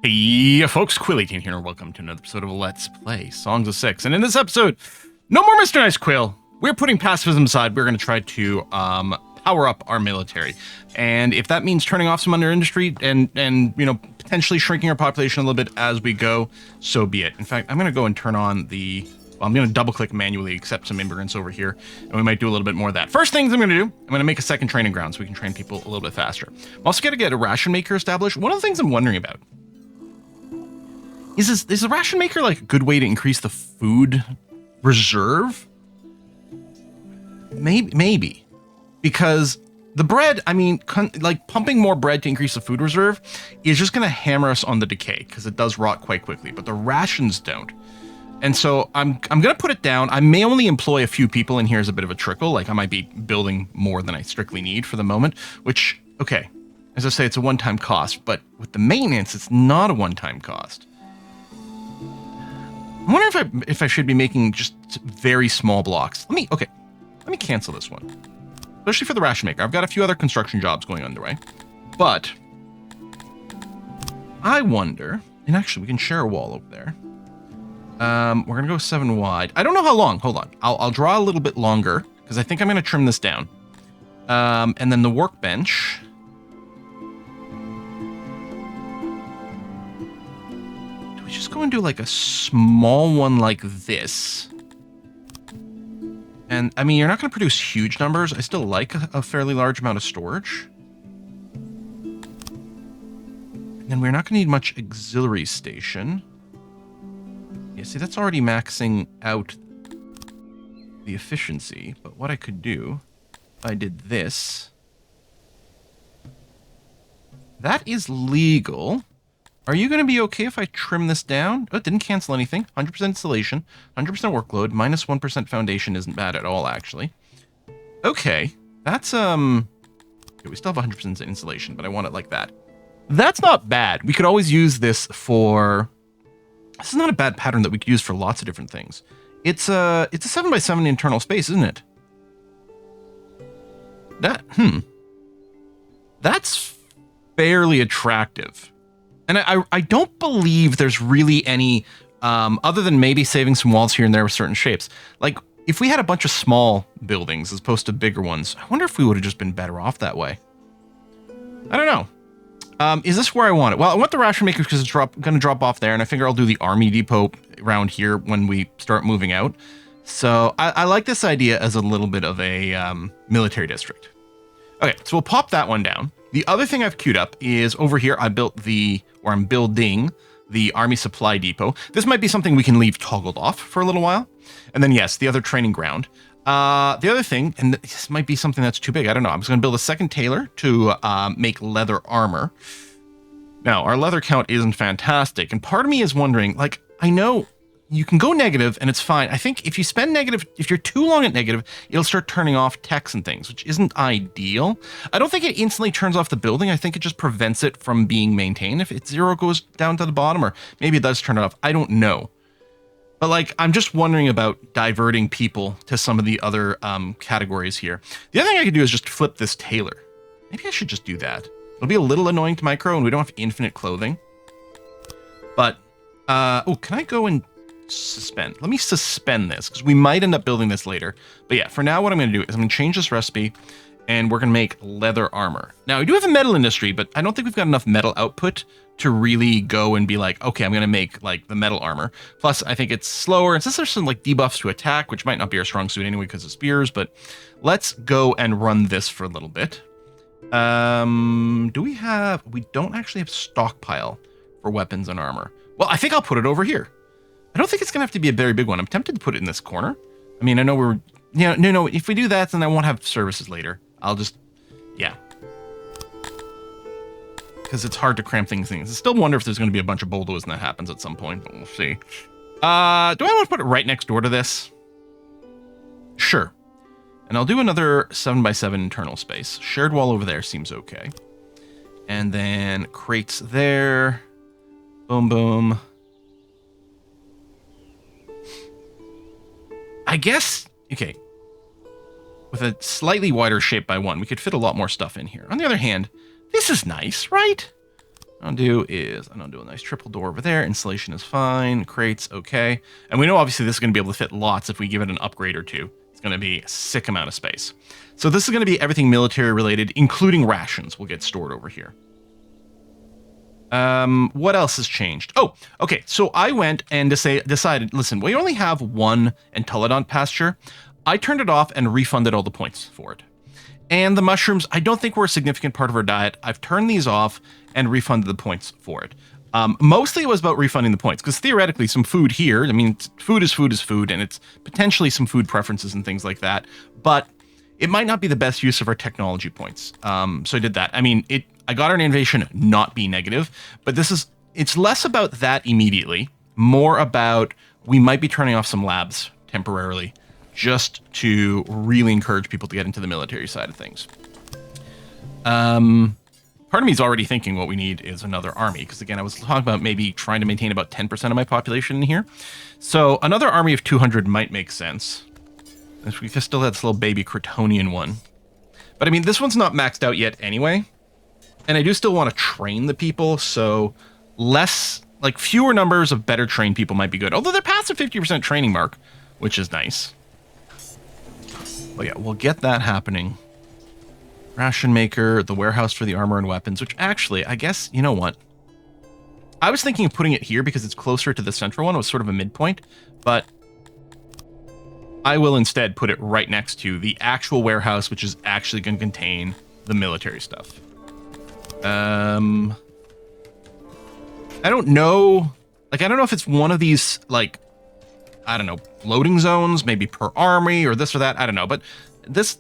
Hey folks, Quill18 here, and welcome to another episode of Let's Play Songs of Six. And in this episode, no more Mr. Nice Quill. We're putting pacifism aside. We're going to try to power up our military. And if that means turning off some under industry and you know, potentially shrinking our population a little bit as we go, so be it. In fact, I'm going to go and turn on the... Well, I'm going to double click manually, accept some immigrants over here, and we might do a little bit more of that. First things I'm going to do, I'm going to make a second training ground so we can train people a little bit faster. I'm also going to get a ration maker established. One of the things I'm wondering about is the ration maker like a good way to increase the food reserve? Maybe. Because the bread, I mean, like pumping more bread to increase the food reserve is just going to hammer us on the decay because it does rot quite quickly, but the rations don't. And so I'm going to put it down. I may only employ a few people in here as a bit of a trickle. Like I might be building more than I strictly need for the moment, which, okay, as I say, it's a one-time cost, but with the maintenance, it's not a one-time cost. I wonder if I should be making just very small blocks. Let me cancel this one. Especially for the ration maker. I've got a few other construction jobs going underway. But I wonder, and actually we can share a wall over there. We're going to go 7 wide. I don't know how long. Hold on. I'll draw a little bit longer because I think I'm going to trim this down. And then the workbench. Just go and do like a small one like this. And I mean, you're not going to produce huge numbers. I still like a fairly large amount of storage. And then we're not going to need much auxiliary station. Yeah, see, that's already maxing out the efficiency. But what I could do, if I did this. That is legal. Are you going to be okay if I trim this down? Oh, it didn't cancel anything. 100% installation, 100% workload, minus 1% foundation isn't bad at all, actually. Okay, that's, okay, we still have 100% installation, but I want it like that. That's not bad. We could always use this for... This is not a bad pattern that we could use for lots of different things. It's a 7x7 internal space, isn't it? That's fairly attractive. And I don't believe there's really any, other than maybe saving some walls here and there with certain shapes. Like, if we had a bunch of small buildings as opposed to bigger ones, I wonder if we would have just been better off that way. I don't know. Is this where I want it? Well, I want the ration maker because it's going to drop off there, and I figure I'll do the army depot around here when we start moving out. So I like this idea as a little bit of a military district. Okay, so we'll pop that one down. The other thing I've queued up is over here, I'm building the Army Supply Depot. This might be something we can leave toggled off for a little while. And then, yes, the other training ground. The other thing, and this might be something that's too big, I don't know. I'm just going to build a second tailor to make leather armor. Now, our leather count isn't fantastic. And part of me is wondering, like, I know you can go negative and it's fine. I think if you spend negative, if you're too long at negative, it'll start turning off techs and things, which isn't ideal. I don't think it instantly turns off the building. I think it just prevents it from being maintained. If it's 0 goes down to the bottom, or maybe it does turn it off. I don't know. But like, I'm just wondering about diverting people to some of the other categories here. The other thing I could do is just flip this tailor. Maybe I should just do that. It'll be a little annoying to micro and we don't have infinite clothing. But, oh, can I go and suspend? Let me suspend this because we might end up building this later. But yeah, for now what I'm going to do is I'm going to change this recipe and we're going to make leather armor. Now we do have a metal industry, but I don't think we've got enough metal output to really go and be like, okay, I'm going to make like the metal armor. Plus I think it's slower, and since there's some like debuffs to attack, which might not be our strong suit anyway because of spears, but let's go and run this for a little bit. We don't actually have stockpile for weapons and armor. Well, I think I'll put it over here. I don't think it's going to have to be a very big one. I'm tempted to put it in this corner. I mean, I know we're... Yeah, no, if we do that, then I won't have services later. I'll just... Yeah. Because it's hard to cramp things in. I still wonder if there's going to be a bunch of bulldozers and that happens at some point, but we'll see. Do I want to put it right next door to this? Sure. And I'll do another 7x7 internal space. Shared wall over there seems okay. And then crates there. Boom, boom. I guess, okay, with a slightly wider shape by 1, we could fit a lot more stuff in here. On the other hand, this is nice, right? I'll do is I'm gonna do a nice triple door over there. Insulation is fine. Crates, okay. And we know obviously this is gonna be able to fit lots if we give it an upgrade or two. It's gonna be a sick amount of space. So this is gonna be everything military related, including rations will get stored over here. What else has changed? Oh, okay. So I went and decided, listen, we only have one Entoledon pasture. I turned it off and refunded all the points for it. And the mushrooms, I don't think were a significant part of our diet. I've turned these off and refunded the points for it. Mostly it was about refunding the points, because theoretically some food here, I mean, food is food, and it's potentially some food preferences and things like that, but it might not be the best use of our technology points. So I did that. I mean, I got our innovation not be negative, but it's less about that immediately, more about we might be turning off some labs temporarily just to really encourage people to get into the military side of things. Part of me is already thinking what we need is another army, because again, I was talking about maybe trying to maintain about 10% of my population in here. So another army of 200 might make sense. If we still had this little baby Crotonian one. But I mean, this one's not maxed out yet anyway. And I do still want to train the people, so fewer numbers of better trained people might be good. Although they're past the 50% training mark, which is nice. But yeah, we'll get that happening. Ration maker, the warehouse for the armor and weapons, which actually, I guess, you know what? I was thinking of putting it here because it's closer to the central one. It was sort of a midpoint, but I will instead put it right next to the actual warehouse, which is actually going to contain the military stuff. I don't know. I don't know if it's one of these, I don't know, loading zones, maybe per army or this or that. I don't know. But this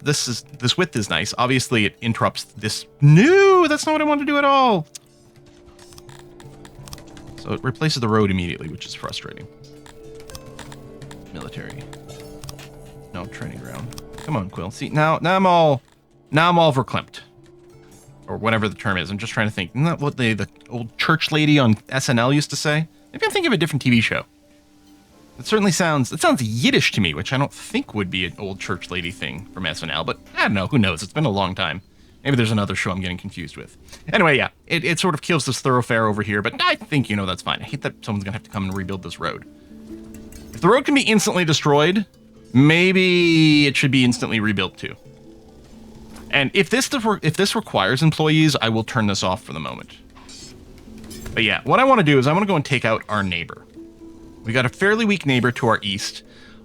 width is nice. Obviously, it interrupts this. No, that's not what I want to do at all. So it replaces the road immediately, which is frustrating. Military. No, training ground. Come on, Quill. See, now I'm all verklempt. Or whatever the term is. I'm just trying to think. Isn't that what the old church lady on SNL used to say? Maybe I'm thinking of a different TV show. It sounds Yiddish to me, which I don't think would be an old church lady thing from SNL, but I don't know. Who knows? It's been a long time. Maybe there's another show I'm getting confused with. Anyway, yeah, it sort of kills this thoroughfare over here, but I think, that's fine. I hate that someone's going to have to come and rebuild this road. If the road can be instantly destroyed, maybe it should be instantly rebuilt too. And if this requires employees, I will turn this off for the moment. But yeah, what I want to do is I want to go and take out our neighbor. We got a fairly weak neighbor to our east.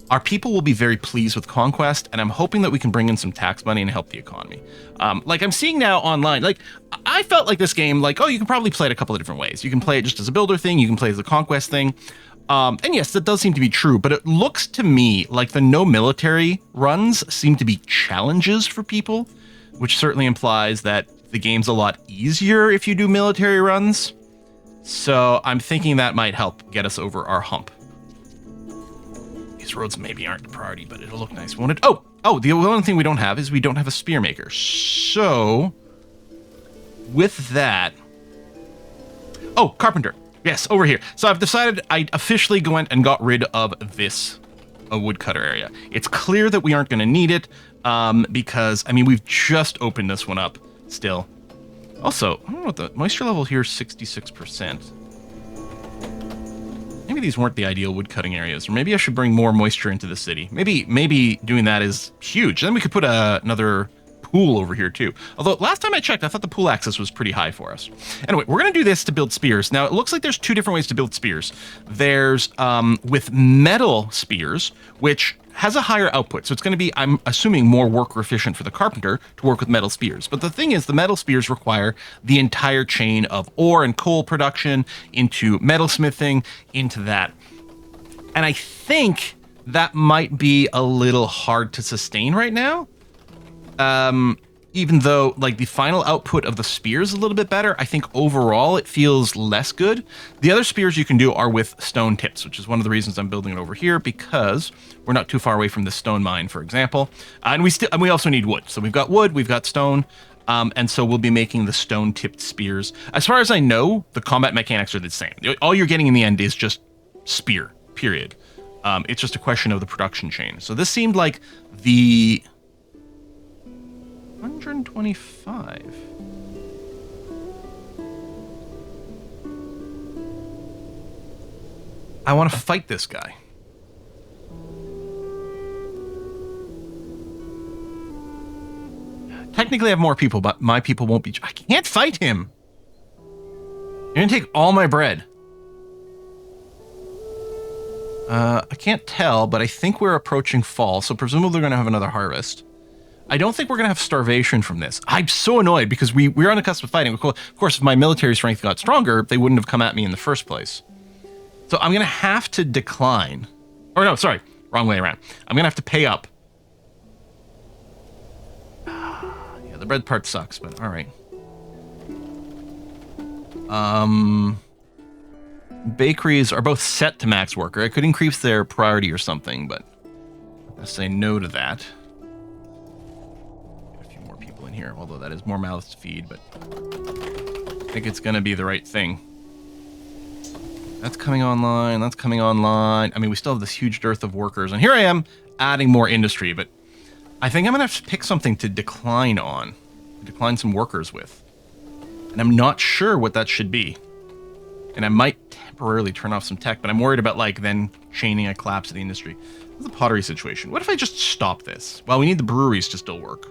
Our people will be very pleased with Conquest, and I'm hoping that we can bring in some tax money and help the economy. I'm seeing now online, I felt like this game, you can probably play it a couple of different ways. You can play it just as a builder thing, you can play it as a Conquest thing. And yes, that does seem to be true, but it looks to me like the no military runs seem to be challenges for people, which certainly implies that the game's a lot easier if you do military runs. So I'm thinking that might help get us over our hump. These roads maybe aren't the priority, but it'll look nice, won't it? Oh, the only thing we don't have is we don't have a spear maker. So with that, carpenter. Yes, over here. So I've decided I officially went and got rid of this woodcutter area. It's clear that we aren't going to need it because, we've just opened this one up still. Also, I don't know what the moisture level here is 66%. Maybe these weren't the ideal woodcutting areas, or maybe I should bring more moisture into the city. Maybe doing that is huge. Then we could put another pool over here too. Although last time I checked, I thought the pool access was pretty high for us. Anyway, we're going to do this to build spears. Now, it looks like there's two different ways to build spears. There's with metal spears, which has a higher output. So it's going to be, I'm assuming, more worker efficient for the carpenter to work with metal spears. But the thing is, the metal spears require the entire chain of ore and coal production into metalsmithing, into that. And I think that might be a little hard to sustain right now. Even though the final output of the spears is a little bit better, I think overall it feels less good. The other spears you can do are with stone tips, which is one of the reasons I'm building it over here, because we're not too far away from the stone mine, for example. And we also need wood. So we've got wood, we've got stone, and so we'll be making the stone tipped spears. As far as I know, the combat mechanics are the same. All you're getting in the end is just spear, period. It's just a question of the production chain. So this seemed like the 125. I want to fight this guy. Technically, I have more people, but my people won't be... I can't fight him. You're going to take all my bread. I can't tell, but I think we're approaching fall, so presumably we're going to have another harvest. I don't think we're going to have starvation from this. I'm so annoyed because we're on the cusp of fighting. Of course, if my military strength got stronger, they wouldn't have come at me in the first place. So I'm going to have to decline. Or no, sorry, wrong way around. I'm going to have to pay up. Yeah, the bread part sucks, but all right. Bakeries are both set to max worker. I could increase their priority or something, but I'm going to say no to that. Get a few more people in here, although that is more mouths to feed, but I think it's going to be the right thing. That's coming online. That's coming online. I mean, we still have this huge dearth of workers, and here I am adding more industry, but I think I'm going to have to pick something to decline on, decline some workers with. And I'm not sure what that should be. And I might temporarily turn off some tech, but I'm worried about, like, then chaining a collapse of the industry. What's the pottery situation? What if I just stop this? Well, we need the breweries to still work.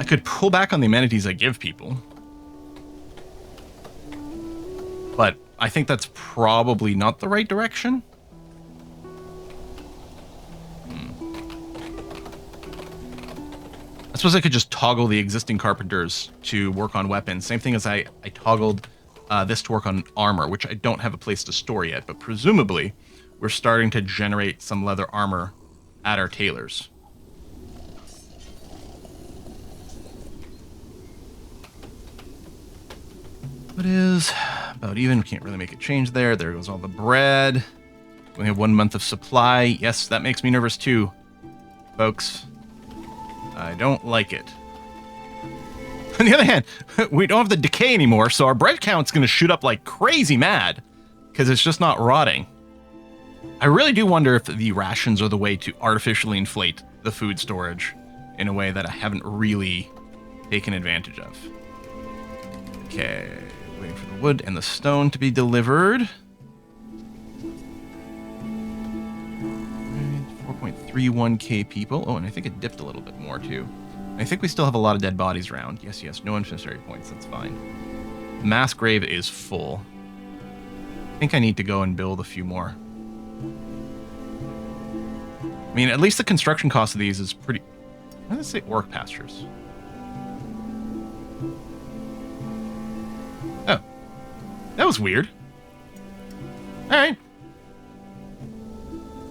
I could pull back on the amenities I give people. But I think that's probably not the right direction. I suppose I could just toggle the existing carpenters to work on weapons. Same thing as I toggled this to work on armor, which I don't have a place to store yet, but presumably we're starting to generate some leather armor at our tailors. What is about even? We can't really make a change there. There goes all the bread. We have 1 month of supply. Yes, that makes me nervous too, folks. I don't like it. On the other hand, we don't have the decay anymore, so our bread count's going to shoot up like crazy mad because it's just not rotting. I really do wonder if the rations are the way to artificially inflate the food storage in a way that I haven't really taken advantage of. Okay, waiting for the wood and the stone to be delivered. 4.31k people. Oh, and I think it dipped a little bit more too. I think we still have a lot of dead bodies around. Yes, no unnecessary points. That's fine. The mass grave is full. I think I need to go and build a few more. I mean, at least the construction cost of these is pretty... Why does it say orc pastures? Oh. That was weird. Alright.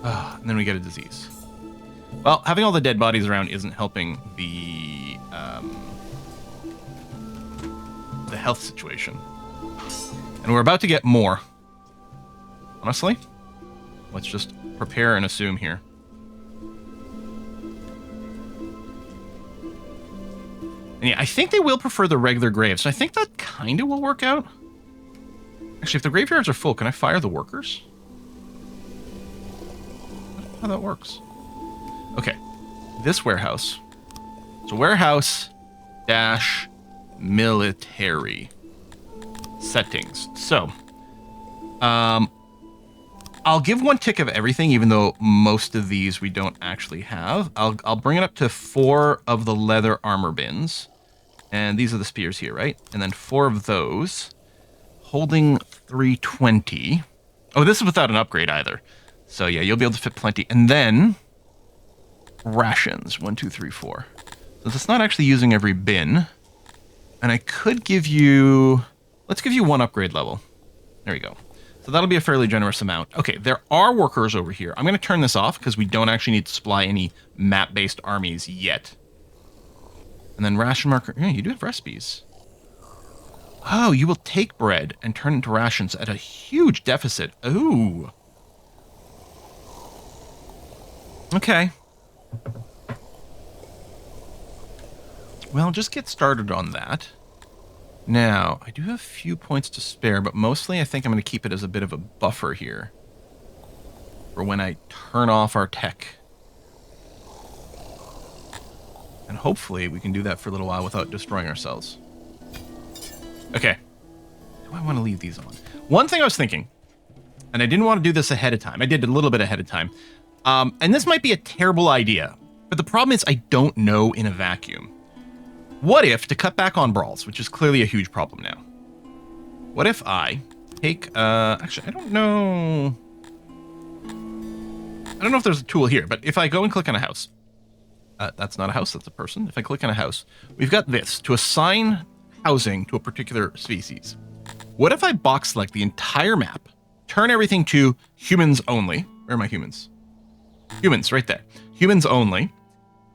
And then we get a disease. Well, having all the dead bodies around isn't helping the health situation. And we're about to get more. Honestly, let's just prepare and assume here. And yeah, I think they will prefer the regular graves, so I think that kind of will work out. Actually, if the graveyards are full, can I fire the workers? I don't know how that works. Okay, this warehouse. So warehouse dash military settings. So, I'll give 1 tick of everything, even though most of these we don't actually have. I'll bring it up to 4 of the leather armor bins, and these are the spears here, right? And then 4 of those, holding 320. Oh, this is without an upgrade either. So yeah, you'll be able to fit plenty. And then rations, 1, 2, 3, 4. So it's not actually using every bin. And I could give you, let's give you 1 upgrade level. There we go. So that'll be a fairly generous amount. Okay, there are workers over here. I'm going to turn this off because we don't actually need to supply any map-based armies yet. And then ration marker. Yeah, you do have recipes. Oh, you will take bread and turn it into rations at a huge deficit. Ooh. Okay. Well, just get started on that. Now, I do have a few points to spare, but mostly I think I'm going to keep it as a bit of a buffer here for when I turn off our tech. And hopefully we can do that for a little while without destroying ourselves. Okay. Do I want to leave these on? One thing I was thinking, And I didn't want to do this ahead of time. I did a little bit ahead of time. And this might be a terrible idea, but the problem is I don't know in a vacuum. What if, to cut back on brawls, which is clearly a huge problem now, what if I take, actually, I don't know if there's a tool here, but if I go and click on a house, that's not a house, that's a person. If I click on a house, we've got this, to assign housing to a particular species. What if I box select the entire map, turn everything to humans only? Where are my humans? Humans, right there. Humans only.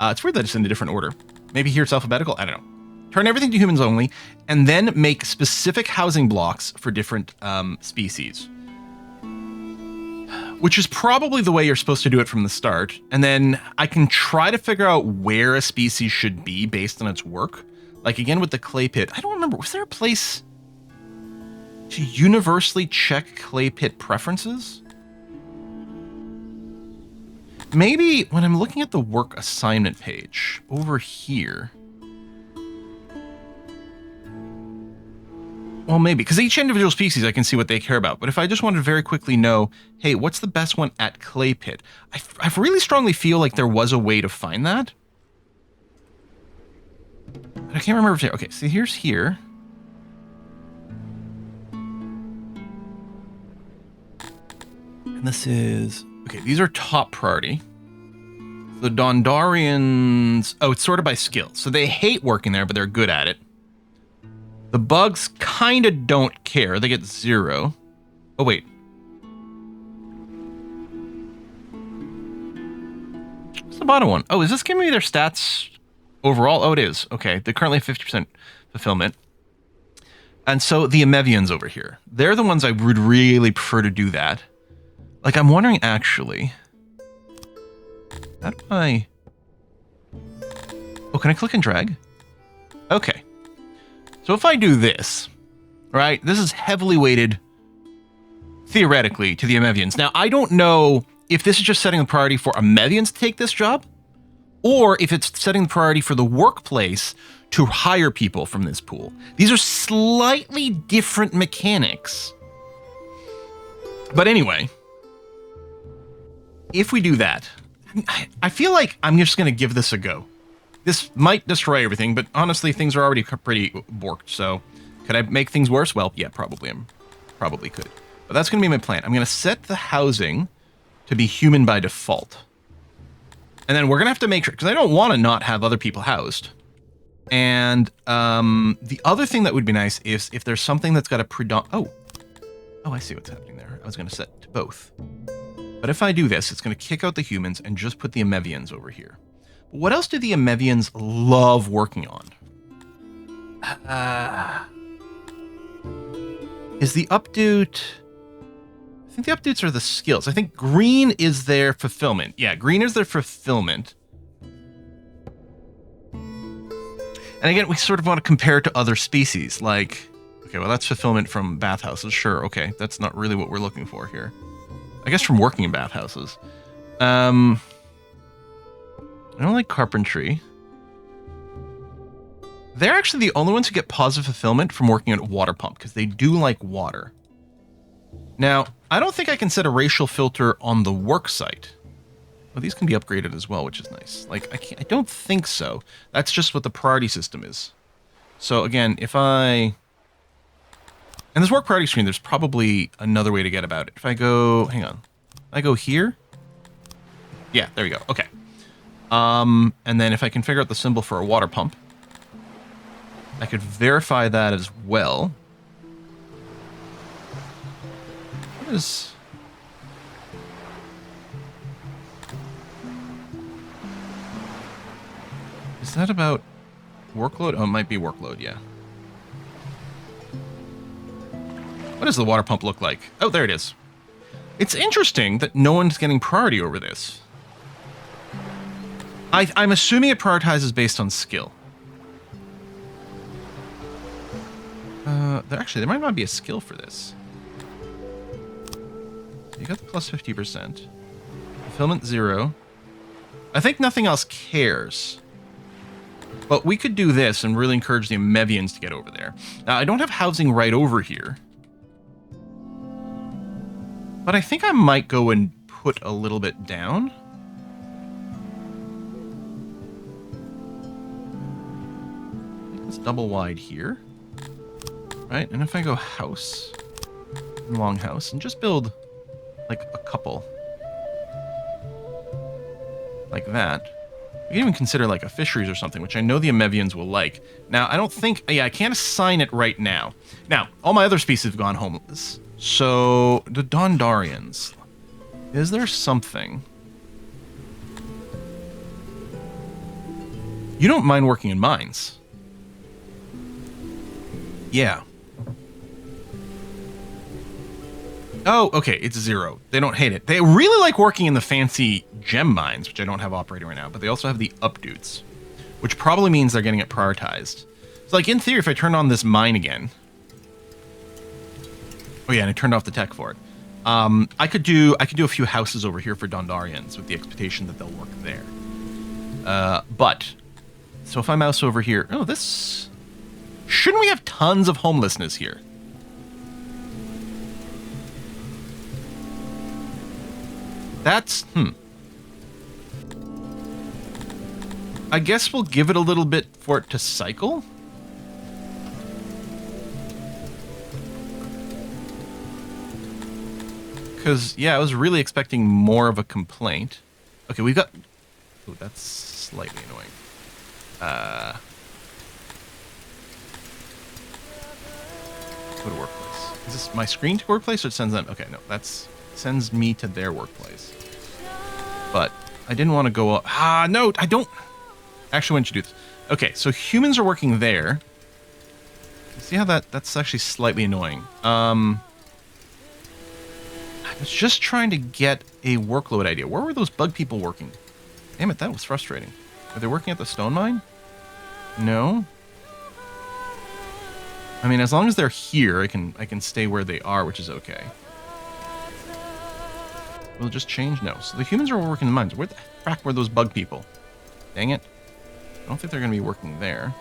It's weird that it's in a different order. Maybe here it's alphabetical, I don't know. Turn everything to humans only, and then make specific housing blocks for different species. Which is probably the way you're supposed to do it from the start. And then I can try to figure out where a species should be based on its work. Like again with the clay pit, I don't remember, was there a place to universally check clay pit preferences? Maybe when I'm looking at the work assignment page over here. Well, maybe, because each individual species, I can see what they care about. But if I just wanted to very quickly know, hey, what's the best one at clay pit? I really strongly feel like there was a way to find that. But I can't remember if there, okay, so here's here. And this is, okay, these are top priority. The Dondarians, oh, it's sorted by skill. So they hate working there, but they're good at it. The bugs kind of don't care. They get 0. Oh, wait. What's the bottom one? Oh, is this giving me their stats overall? Oh, it is. Okay, they're currently 50% fulfillment. And so the Emevians over here, they're the ones I would really prefer to do that. Like, I'm wondering, actually, how do I... Oh, can I click and drag? Okay. So if I do this, right, this is heavily weighted, theoretically, to the Emevians. Now, I don't know if this is just setting the priority for Emevians to take this job, or if it's setting the priority for the workplace to hire people from this pool. These are slightly different mechanics. But anyway, if we do that, I feel like I'm just going to give this a go. This might destroy everything, but honestly, things are already pretty borked, so could I make things worse? Well, yeah, probably. Probably could. But that's going to be my plan. I'm going to set the housing to be human by default. And then we're going to have to make sure, because I don't want to not have other people housed. And the other thing that would be nice is if there's something that's got a Oh, I see what's happening there. I was going to set to both. But if I do this, it's going to kick out the humans and just put the Emevians over here. What else do the Emevians love working on? Is the update... I think the updates are the skills. I think green is their fulfillment. Yeah, green is their fulfillment. And again, we sort of want to compare it to other species. Like, okay, well, that's fulfillment from bathhouses. Sure, okay. That's not really what we're looking for here. I guess from working in bathhouses. I don't like carpentry. They're actually the only ones who get positive fulfillment from working at a water pump, because they do like water. Now, I don't think I can set a racial filter on the work site. Well, these can be upgraded as well, which is nice. Like, I don't think so. That's just what the priority system is. So again, if I... In this work priority screen, there's probably another way to get about it. If I go... Hang on. I go here? Yeah, there we go. Okay. And then if I can figure out the symbol for a water pump, I could verify that as well. What is... Is that about workload? Oh, it might be workload, yeah. What does the water pump look like? Oh, there it is. It's interesting that no one's getting priority over this. I'm assuming it prioritizes based on skill. There might not be a skill for this. You got the plus 50%. Fulfillment 0. I think nothing else cares. But we could do this and really encourage the Emevians to get over there. Now, I don't have housing right over here. But I think I might go and put a little bit down. I think it's double wide here. Right? And if I go house, and long house, and just build like a couple. Like that. You can even consider like a fisheries or something, which I know the Amevians will like. Now, I don't think... Yeah, I can't assign it right now. Now, all my other species have gone homeless. So, the Dondarians. Is there something... You don't mind working in mines? Yeah. Oh, okay, it's 0. They don't hate it. They really like working in the fancy gem mines, which I don't have operating right now, but they also have the updudes, which probably means they're getting it prioritized. So, like, in theory, if I turn on this mine again... Oh, yeah, and I turned off the tech for it. I could do a few houses over here for Dondarians with the expectation that they'll work there. But... So if I mouse over here... Oh, this... Shouldn't we have tons of homelessness here? That's... I guess we'll give it a little bit for it to cycle. Because, yeah, I was really expecting more of a complaint. Okay, we've got... Oh, that's slightly annoying. Go to workplace. Is this my screen to workplace or it sends them? Okay, no, that's... Sends me to their workplace. But I didn't want to go up. Ah, no, I don't... Actually, why don't you do this? Okay, so humans are working there. See how that's actually slightly annoying. I was just trying to get a workload idea. Where were those bug people working? Damn it, that was frustrating. Are they working at the stone mine? No. I mean, as long as they're here, I can stay where they are, which is okay. Will it just change? No. So the humans are working in the mines. Where the frack were those bug people? Dang it. I don't think they're going to be working there.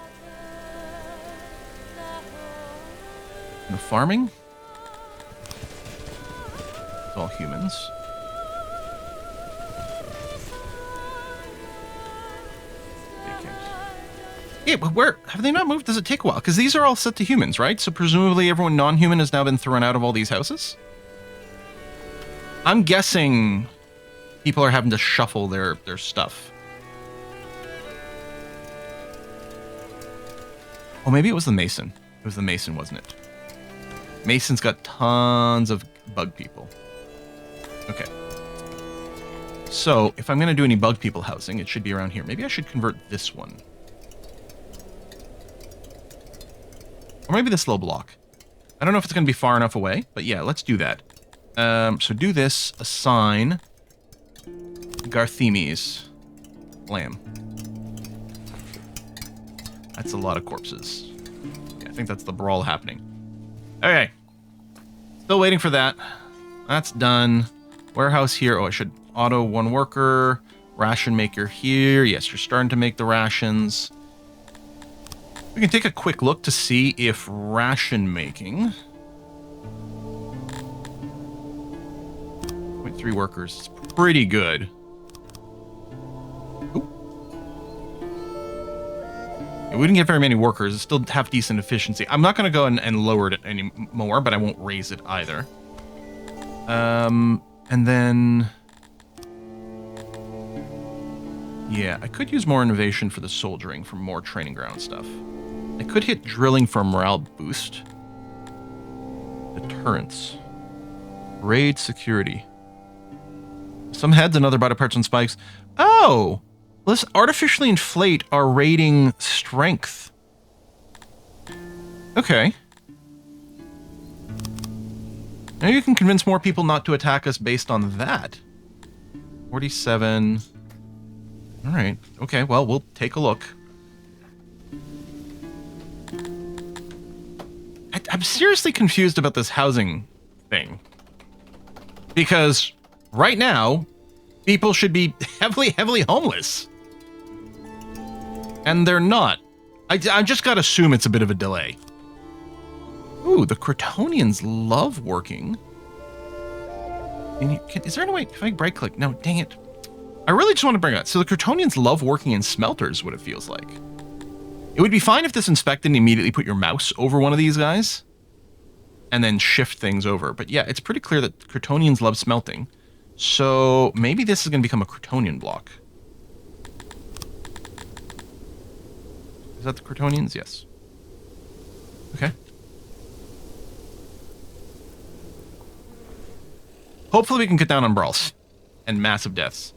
And the farming? It's all humans. Vacant. Yeah, but where... Have they not moved? Does it take a while? Because these are all set to humans, right? So presumably everyone non-human has now been thrown out of all these houses? I'm guessing people are having to shuffle their stuff. Oh, maybe it was the Mason. It was the Mason, wasn't it? Mason's got tons of bug people. Okay. So, if I'm going to do any bug people housing, it should be around here. Maybe I should convert this one. Or maybe this little block. I don't know if it's going to be far enough away, but yeah, let's do that. So do this, assign Garthemes lamb. That's a lot of corpses. Yeah, I think that's the brawl happening. Okay. Still waiting for that. That's done. Warehouse here. Oh, I should auto one worker. Ration maker here. Yes, you're starting to make the rations. We can take a quick look to see if ration making... 0.3 workers. It's pretty good. Yeah, we didn't get very many workers. It still have decent efficiency. I'm not going to go and lower it anymore, but I won't raise it either. And then... Yeah, I could use more innovation for the soldiering for more training ground stuff. I could hit drilling for a morale boost. Deterrence. Raid security. Some heads and other body parts and spikes. Oh! Let's artificially inflate our raiding strength. Okay. Now you can convince more people not to attack us based on that. 47. Alright. Okay, well, we'll take a look. I'm seriously confused about this housing thing. Because right now, people should be heavily homeless. And they're not. I just gotta assume it's a bit of a delay. Ooh, the Crotonians love working Is there any way, if I right click? No, dang it. I really just want to bring it up. So the Kryptonians love working in smelters, what it feels like. It would be fine if this inspected and immediately put your mouse over one of these guys and then shift things over. But yeah, it's pretty clear that Kryptonians love smelting. So maybe this is going to become a Kryptonian block. Is that the Kryptonians? Yes. Okay. Hopefully we can cut down on brawls and massive deaths.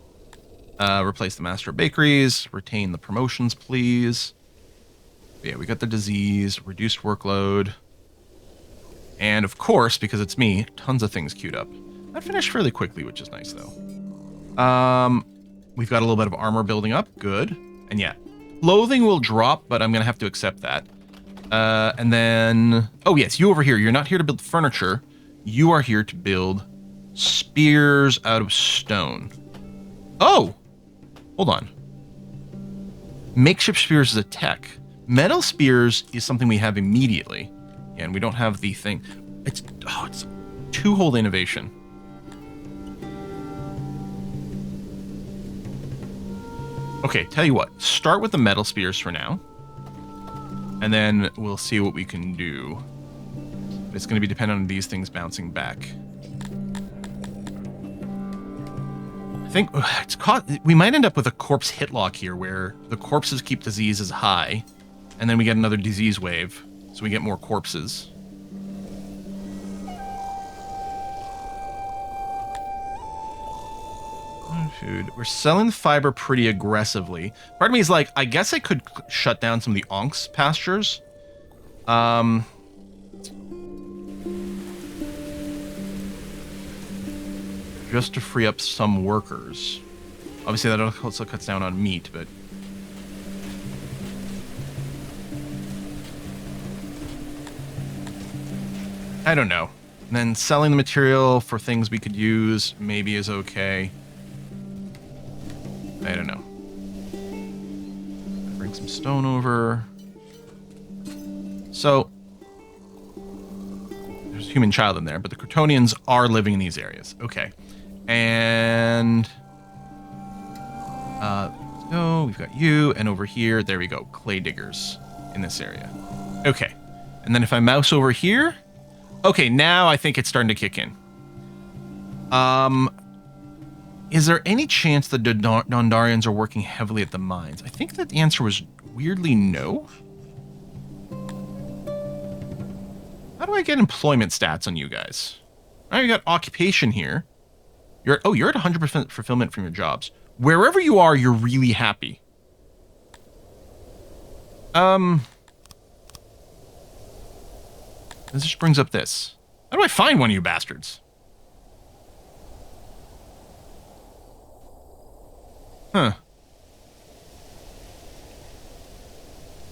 Replace the master of bakeries. Retain the promotions, please. Yeah, we got the disease. Reduced workload. And of course, because it's me, tons of things queued up. That finished fairly quickly, which is nice, though. We've got a little bit of armor building up. Good. And yeah, clothing will drop, but I'm going to have to accept that. And then... Oh, yes, you over here. You're not here to build furniture. You are here to build spears out of stone. Oh! Hold on. Makeshift spears is a tech. Metal spears is something we have immediately. And we don't have the thing. It's two-hold innovation. Okay, tell you what. Start with the metal spears for now. And then we'll see what we can do. It's going to be dependent on these things bouncing back. I think we might end up with a corpse hit lock here where the corpses keep diseases high. And then we get another disease wave. So we get more corpses. Food. We're selling the fiber pretty aggressively. Part of me is like, I guess I could shut down some of the onks pastures. Just to free up some workers. Obviously that also cuts down on meat, but... I don't know. And then selling the material for things we could use maybe is okay. I don't know. Bring some stone over. So, there's a human child in there, but the Kryptonians are living in these areas. Okay. And... let's go. We've got you, and over here, there we go. Clay diggers in this area. Okay. And then if I mouse over here... Okay, now I think it's starting to kick in. Is there any chance the Dondarians are working heavily at the mines? I think that the answer was weirdly no. How do I get employment stats on you guys? Now you got occupation here. You're at 100% fulfillment from your jobs. Wherever you are, you're really happy. This just brings up this. How do I find one of you bastards? Huh.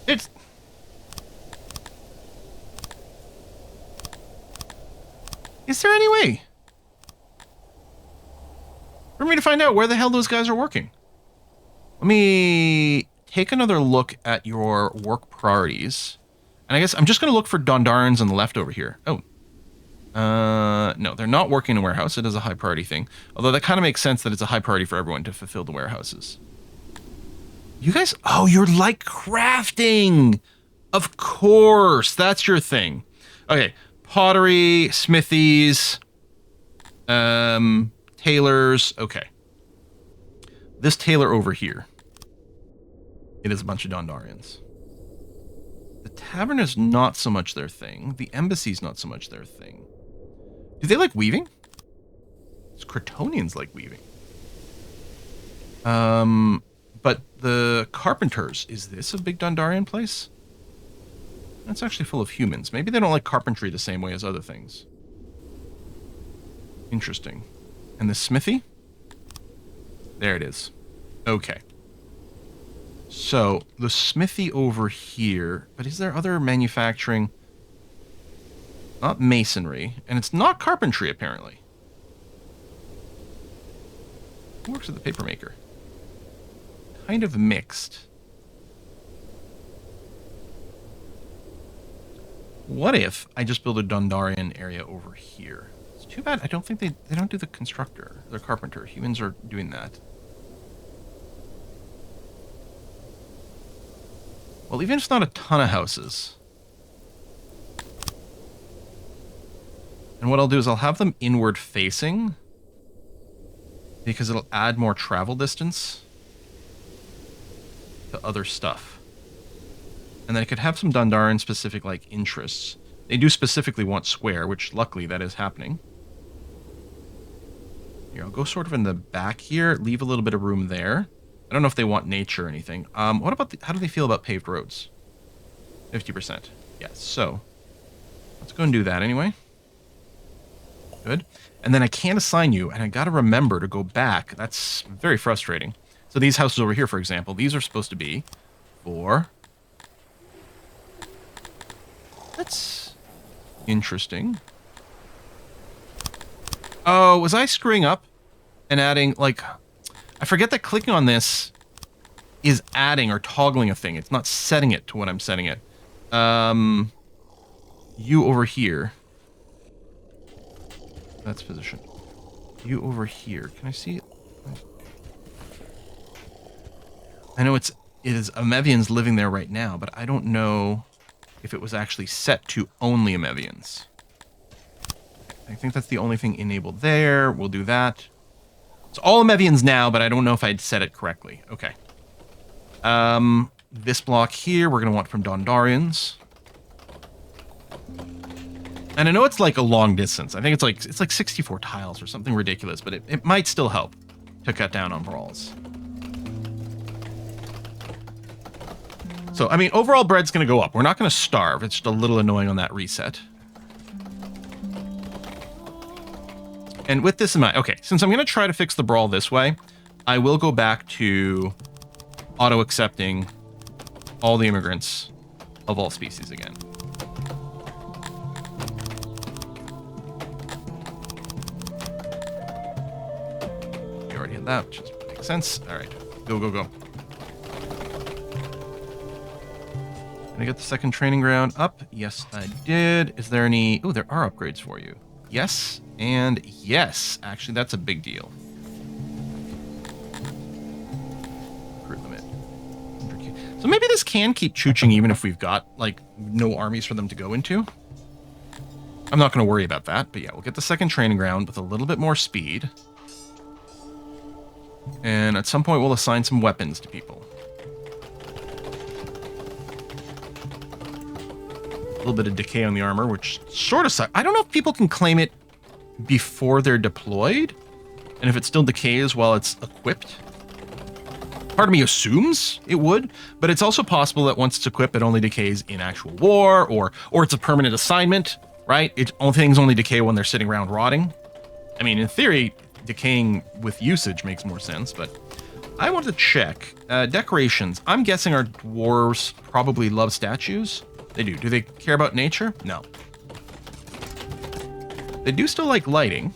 It's... Is there any way for me to find out where the hell those guys are working? Let me take another look at your work priorities. And I guess I'm just going to look for Dondarians on the left over here. Oh. No, they're not working in a warehouse. It is a high priority thing. Although that kind of makes sense that it's a high priority for everyone to fulfill the warehouses. You guys... Oh, you're like crafting! Of course! That's your thing. Okay. Pottery, smithies, tailors. Okay. This tailor over here. It is a bunch of Dondarians. The tavern is not so much their thing. The embassy's not so much their thing. Do they like weaving? It's Kryptonians like weaving. But the carpenters, is this a big Dondarian place? That's actually full of humans. Maybe they don't like carpentry the same way as other things. Interesting. And the smithy? There it is. Okay. So, the smithy over here, but is there other manufacturing? Not masonry, and it's not carpentry, apparently. Who works at the paper maker? Kind of mixed. What if I just build a Dondarian area over here? It's too bad. I don't think they don't do the constructor, the carpenter. Humans are doing that. Well, even if it's not a ton of houses. And what I'll do is I'll have them inward facing because it'll add more travel distance to other stuff. And then I could have some Dondarran specific like interests. They do specifically want square, which luckily that is happening. Here, I'll go sort of in the back here, leave a little bit of room there. I don't know if they want nature or anything. What about how do they feel about paved roads? 50%. Yes, so let's go and do that anyway. Good. And then I can't assign you, and I got to remember to go back. That's very frustrating. So these houses over here, for example, these are supposed to be for... That's interesting. Oh, was I screwing up and adding, like... I forget that clicking on this is adding or toggling a thing. It's not setting it to what I'm setting it. You over here. That's position. You over here. Can I see it? I know it is Amevians living there right now, but I don't know if it was actually set to only Amevians. I think that's the only thing enabled there. We'll do that. It's all Amevians now, but I don't know if I'd set it correctly. Okay. This block here, we're going to want from Dondarrians. And I know it's like a long distance. I think it's like 64 tiles or something ridiculous, but it might still help to cut down on brawls. So, I mean, overall bread's going to go up. We're not going to starve. It's just a little annoying on that reset. And with this in mind, okay, since I'm going to try to fix the brawl this way, I will go back to auto-accepting all the immigrants of all species again. We already had that, which makes sense. All right, go, go, go. Did I get the second training ground up? Yes, I did. Is there any... Oh, there are upgrades for you. Yes, and yes. Actually, that's a big deal. Recruit limit. So maybe this can keep chooching even if we've got, like, no armies for them to go into. I'm not going to worry about that, but yeah, we'll get the second training ground with a little bit more speed. And at some point, we'll assign some weapons to people. A little bit of decay on the armor, which sort of sucks. I don't know if people can claim it before they're deployed, and if it still decays while it's equipped. Part of me assumes it would, but it's also possible that once it's equipped, it only decays in actual war, or it's a permanent assignment, right? Things only decay when they're sitting around rotting. I mean, in theory, decaying with usage makes more sense, but I want to check. Decorations. I'm guessing our dwarves probably love statues. They do. Do they care about nature? No. They do still like lighting.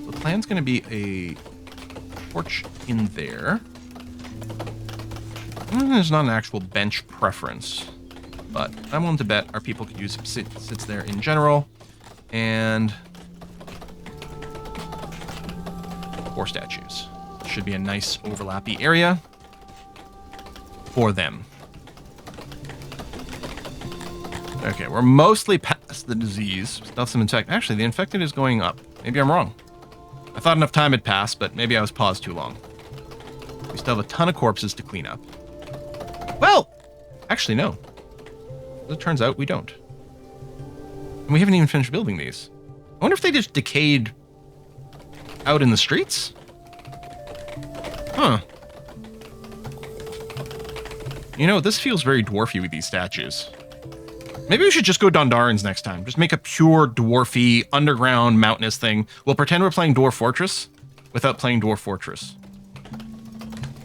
The plan's going to be a torch in there. There's not an actual bench preference, but I'm willing to bet our people could use some sits there in general. And 4 statues. Should be a nice overlappy area for them. Okay, we're mostly past the disease. Still some infected. Actually, the infected is going up. Maybe I'm wrong. I thought enough time had passed, but maybe I was paused too long. We still have a ton of corpses to clean up. Well, actually, no. As it turns out, we don't. And we haven't even finished building these. I wonder if they just decayed out in the streets? Huh. You know, this feels very dwarfy with these statues. Maybe we should just go Dondarrans next time. Just make a pure dwarfy, underground, mountainous thing. We'll pretend we're playing Dwarf Fortress without playing Dwarf Fortress.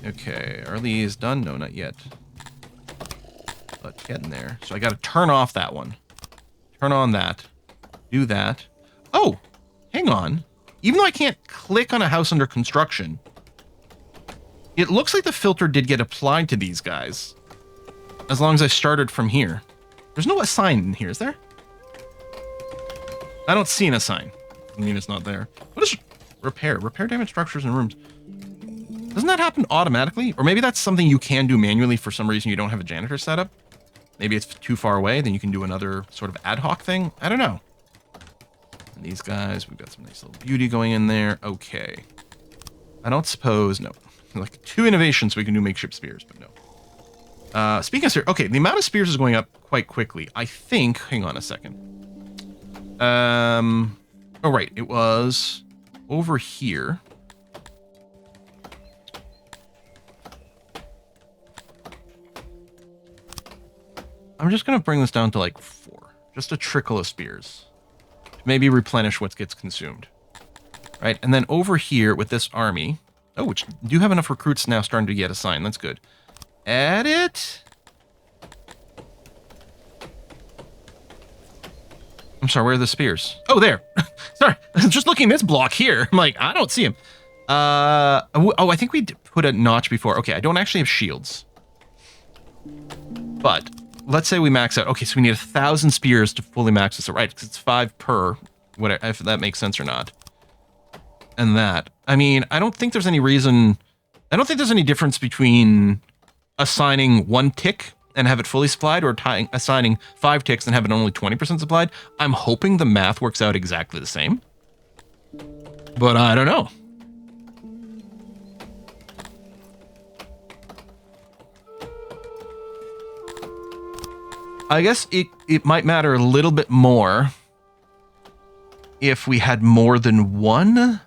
Okay, are these done? No, not yet. But getting there. So I got to turn off that one. Turn on that. Do that. Oh, hang on. Even though I can't click on a house under construction, it looks like the filter did get applied to these guys. As long as I started from here. There's no assign in here, is there? I don't see a sign. I mean, it's not there. What is repair? Repair damaged structures and rooms. Doesn't that happen automatically? Or maybe that's something you can do manually for some reason you don't have a janitor set up. Maybe it's too far away, then you can do another sort of ad hoc thing. I don't know. And these guys, we've got some nice little beauty going in there. Okay. I don't suppose, no. Like 2 innovations so we can do makeshift spears, but no. Speaking of spears, okay, the amount of spears is going up quite quickly. I think, hang on a second. Oh, right, it was over here. I'm just going to bring this down to like 4. Just a trickle of spears. Maybe replenish what gets consumed. Right, and then over here with this army. Oh, which do have enough recruits now starting to get assigned. That's good. Add it. I'm sorry, where are the spears? Oh, there. Sorry, just looking at this block here. I'm like, I don't see him. Oh, I think we put a notch before. Okay, I don't actually have shields. But let's say we max out. Okay, so we need 1,000 spears to fully max this out, right? Because it's 5 per, whatever, if that makes sense or not. And that. I mean, I don't think there's any reason. I don't think there's any difference between assigning 1 tick and have it fully supplied or assigning 5 ticks and have it only 20% supplied. I'm hoping the math works out exactly the same. But I don't know. I guess it might matter a little bit more if we had more than 1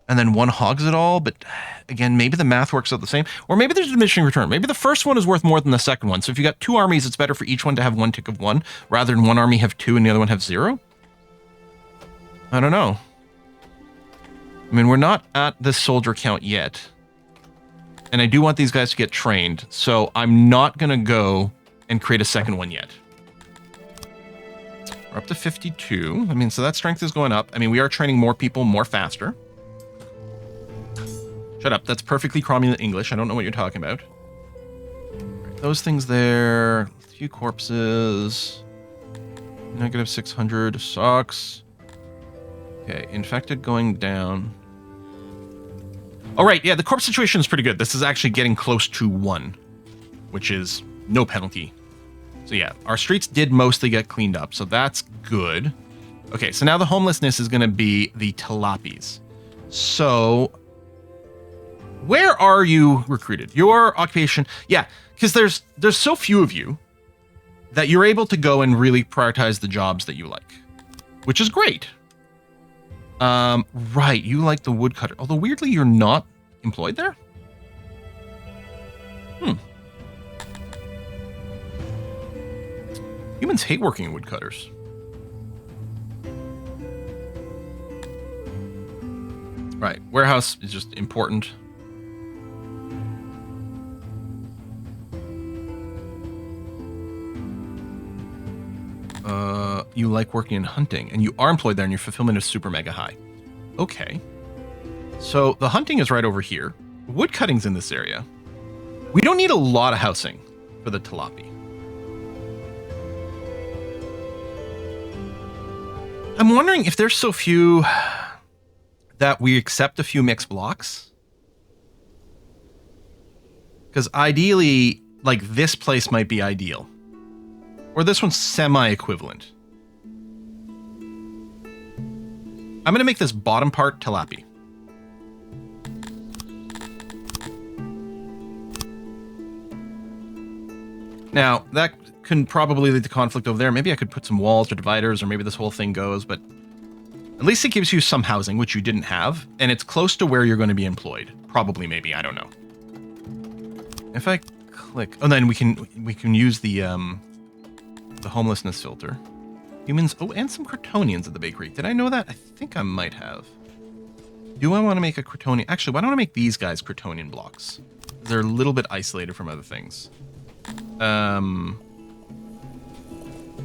and then 1 hogs it all, but again, maybe the math works out the same, or maybe there's a diminishing return. Maybe the first one is worth more than the second one. So if you got 2 armies, it's better for each one to have 1 tick of 1 rather than 1 army have 2 and the other one have 0. I don't know. I mean, we're not at this soldier count yet, and I do want these guys to get trained, so I'm not going to go and create a second one yet. We're up to 52. I mean, so that strength is going up. I mean, we are training more people more faster. Shut up. That's perfectly cromulent English. I don't know what you're talking about. Right, those things there. A few corpses. Negative 600. Sucks. Okay, infected going down. All right, yeah, the corpse situation is pretty good. This is actually getting close to 1, which is no penalty. So yeah, our streets did mostly get cleaned up, so that's good. Okay, so now the homelessness is going to be the tilapis. So where are you recruited? Your occupation, yeah, because there's so few of you that you're able to go and really prioritize the jobs that you like, which is great. Right, you like the woodcutter, although weirdly you're not employed there. Humans hate working in woodcutters. Right, warehouse is just important. You like working in hunting, and you are employed there, and your fulfillment is super mega high. Okay. So the hunting is right over here. Woodcutting's in this area. We don't need a lot of housing for the tilapia. I'm wondering if there's so few that we accept a few mixed blocks. Because ideally, like this place might be ideal. Or this one's semi-equivalent. I'm going to make this bottom part tilapia. Now, that can probably lead to conflict over there. Maybe I could put some walls or dividers, or maybe this whole thing goes, but at least it gives you some housing, which you didn't have, and it's close to where you're going to be employed. Probably, maybe, I don't know. If I click, oh, then we can use the homelessness filter. Humans, oh, and some Crotonians at the bakery. Did I know that? I think I might have. Do I want to make a Crotonian? Actually, why don't I make these guys Crotonian blocks? They're a little bit isolated from other things. Now,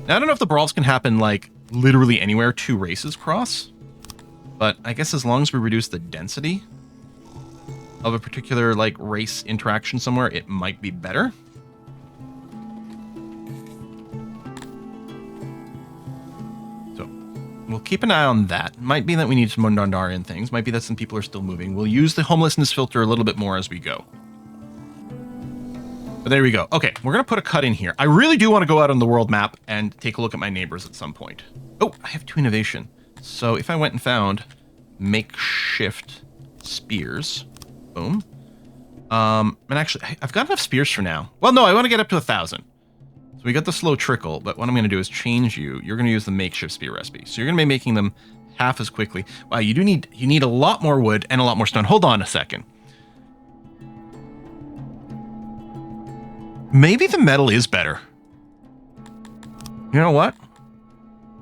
I don't know if the brawls can happen, like, literally anywhere 2 races cross. But I guess as long as we reduce the density of a particular, like, race interaction somewhere, it might be better. we'll keep an eye on that. Might be that we need some Mondandarian things. Might be that some people are still moving. We'll use the homelessness filter a little bit more as we go. But there we go. Okay, we're going to put a cut in here. I really do want to go out on the world map and take a look at my neighbors at some point. Oh, I have 2 innovation. So if I went and found makeshift spears, boom. And actually, I've got enough spears for now. Well, no, I want to get up to 1,000. So we got the slow trickle, but what I'm going to do is change you. You're going to use the makeshift spear recipe. So you're going to be making them half as quickly. Wow, you need a lot more wood and a lot more stone. Hold on a second. Maybe the metal is better. You know what?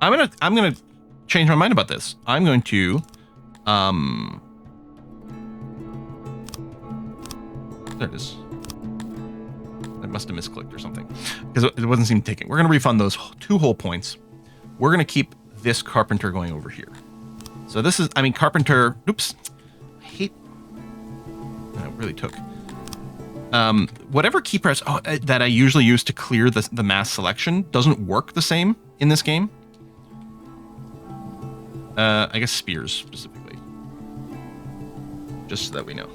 I'm gonna change my mind about this. I'm going to there it is. I must have misclicked or something because it wasn't seem to take it. We're gonna refund those 2 whole points. We're gonna keep this carpenter going over here. So this is, I mean, carpenter. Oops, I hate. That really took. Whatever key press that I usually use to clear the mass selection doesn't work the same in this game. I guess spears specifically. Just so that we know.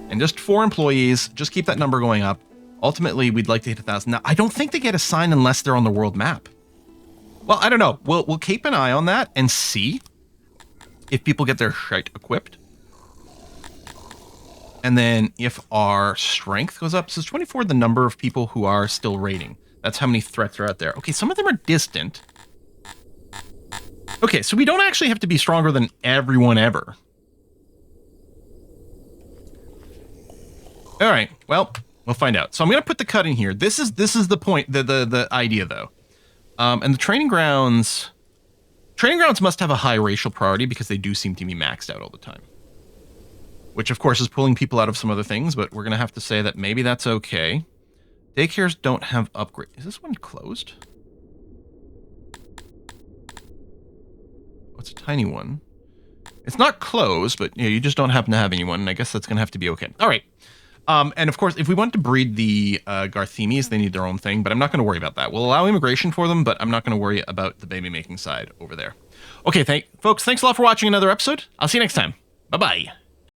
And just 4 employees, just keep that number going up. Ultimately, we'd like to hit 1,000. Now, I don't think they get assigned unless they're on the world map. Well, I don't know. We'll keep an eye on that and see if people get their shite equipped. And then if our strength goes up, so it's 24 the number of people who are still raiding. That's how many threats are out there. Okay, some of them are distant. Okay, so we don't actually have to be stronger than everyone ever. All right, well, we'll find out. So I'm going to put the cut in here. This is the point, the idea, though. And the training grounds must have a high racial priority because they do seem to be maxed out all the time. Which, of course, is pulling people out of some other things, but we're going to have to say that maybe that's okay. Daycares don't have upgrade. Is this one closed? Oh, it's a tiny one. It's not closed, but you just don't happen to have anyone, and I guess that's going to have to be okay. All right. And, of course, if we want to breed the Garthemis, they need their own thing, but I'm not going to worry about that. We'll allow immigration for them, but I'm not going to worry about the baby-making side over there. Okay, folks, thanks a lot for watching another episode. I'll see you next time. Bye-bye.